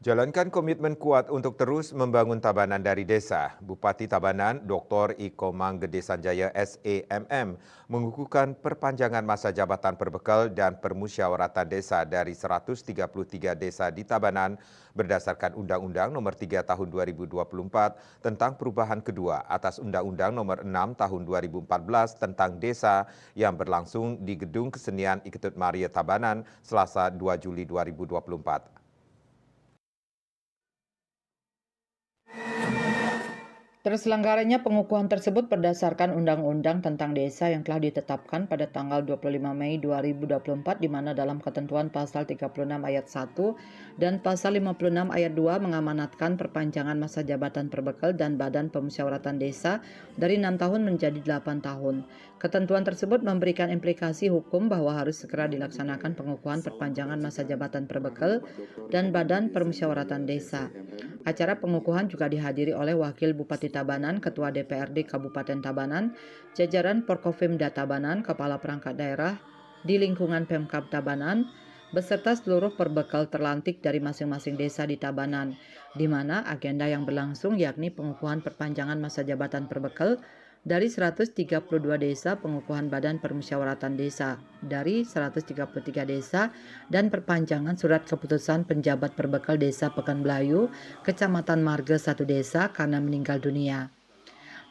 Jalankan komitmen kuat untuk terus membangun Tabanan dari desa. Bupati Tabanan, Dr. Iko Manggede Sanjaya SEMM, mengukuhkan perpanjangan masa jabatan perbekal dan permusyawaratan desa dari 133 desa di Tabanan berdasarkan Undang-Undang Nomor 3 Tahun 2024 tentang perubahan kedua atas Undang-Undang Nomor 6 Tahun 2014 tentang desa yang berlangsung di Gedung Kesenian Iketut Maria Tabanan Selasa 2 Juli 2024. Terselenggaranya pengukuhan tersebut berdasarkan Undang-Undang tentang Desa yang telah ditetapkan pada tanggal 25 Mei 2024 di mana dalam ketentuan pasal 36 ayat 1 dan pasal 56 ayat 2 mengamanatkan perpanjangan masa jabatan perbekal dan Badan Pemusyawaratan Desa dari 6 tahun menjadi 8 tahun. Ketentuan tersebut memberikan implikasi hukum bahwa harus segera dilaksanakan pengukuhan perpanjangan masa jabatan perbekal dan Badan Permusyawaratan Desa. Acara pengukuhan juga dihadiri oleh Wakil Bupati Tabanan, Ketua DPRD Kabupaten Tabanan, jajaran Porkofimda Tabanan, Kepala Perangkat Daerah di lingkungan Pemkab Tabanan, beserta seluruh perbekal terlantik dari masing-masing desa di Tabanan, di mana agenda yang berlangsung yakni pengukuhan perpanjangan masa jabatan perbekal dari 132 desa, pengukuhan Badan Permusyawaratan Desa dari 133 desa, dan perpanjangan surat keputusan penjabat perbekal Desa Pekanbelayu, Kecamatan Marga 1 Desa karena meninggal dunia.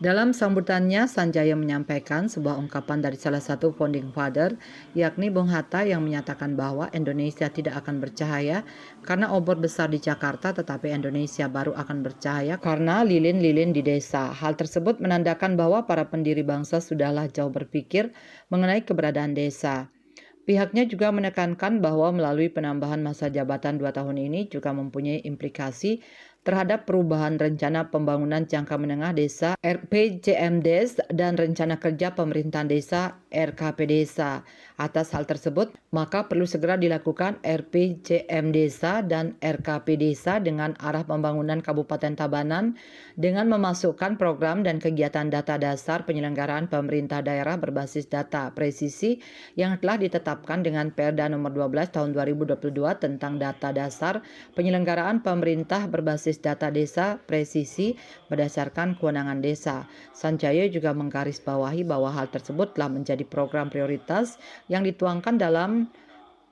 Dalam sambutannya, Sanjaya menyampaikan sebuah ungkapan dari salah satu founding father, yakni Bung Hatta yang menyatakan bahwa Indonesia tidak akan bercahaya karena obor besar di Jakarta, tetapi Indonesia baru akan bercahaya karena lilin-lilin di desa. Hal tersebut menandakan bahwa para pendiri bangsa sudahlah jauh berpikir mengenai keberadaan desa. Pihaknya juga menekankan bahwa melalui penambahan masa jabatan 2 tahun ini juga mempunyai implikasi terhadap perubahan rencana pembangunan jangka menengah desa RPJMDes dan rencana kerja pemerintahan desa RKP Desa. Atas hal tersebut, maka perlu segera dilakukan RPJM Desa dan RKP Desa dengan arah pembangunan Kabupaten Tabanan dengan memasukkan program dan kegiatan data dasar penyelenggaraan pemerintah daerah berbasis data presisi yang telah ditetapkan dengan Perda Nomor 12 Tahun 2022 tentang data dasar penyelenggaraan pemerintah berbasis data desa presisi berdasarkan kewenangan desa. Sanjaya juga menggarisbawahi bahwa hal tersebut telah menjadi program prioritas yang dituangkan dalam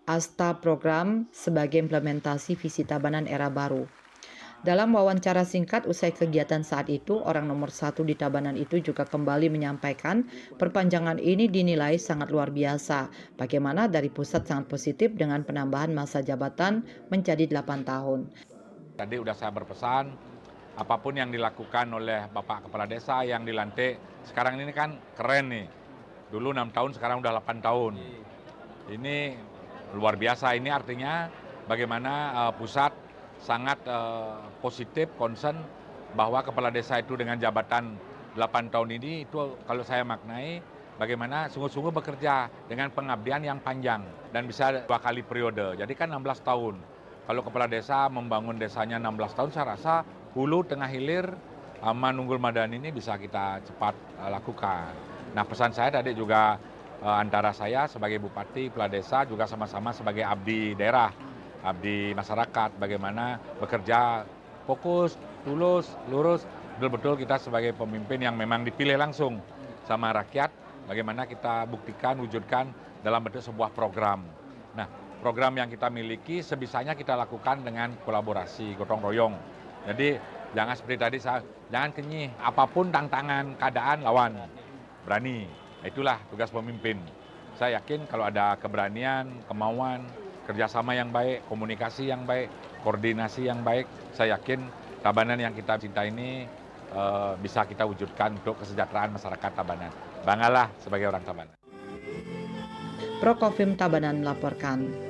Asta program sebagai implementasi visi Tabanan era baru. Dalam wawancara singkat usai kegiatan saat itu, orang nomor 1 di Tabanan itu juga kembali menyampaikan perpanjangan ini dinilai sangat luar biasa. Bagaimana dari pusat sangat positif dengan penambahan masa jabatan menjadi 8 tahun. Tadi udah saya berpesan, apapun yang dilakukan oleh Bapak Kepala Desa yang dilantik, sekarang ini kan keren nih. Dulu 6 tahun, sekarang udah 8 tahun. Ini luar biasa, ini artinya bagaimana pusat sangat positif, concern bahwa Kepala Desa itu dengan jabatan 8 tahun ini, itu kalau saya maknai, bagaimana sungguh-sungguh bekerja dengan pengabdian yang panjang dan bisa 2 kali periode, jadi kan 16 tahun. Kalau kepala desa membangun desanya 16 tahun, saya rasa hulu, tengah, hilir, Manunggul Madani ini bisa kita cepat lakukan. Nah, pesan saya tadi juga antara saya sebagai bupati, kepala desa juga sama-sama sebagai abdi daerah, abdi masyarakat, bagaimana bekerja fokus, tulus, lurus, betul-betul kita sebagai pemimpin yang memang dipilih langsung sama rakyat, bagaimana kita buktikan, wujudkan dalam bentuk sebuah program. Nah, program yang kita miliki sebisanya kita lakukan dengan kolaborasi, gotong royong. Jadi jangan seperti tadi, jangan kenyih, apapun tantangan, keadaan, lawan, berani. Itulah tugas pemimpin. Saya yakin kalau ada keberanian, kemauan, kerjasama yang baik, komunikasi yang baik, koordinasi yang baik, saya yakin Tabanan yang kita cinta ini bisa kita wujudkan untuk kesejahteraan masyarakat Tabanan. Banggalah sebagai orang Tabanan. Prokofim Tabanan melaporkan.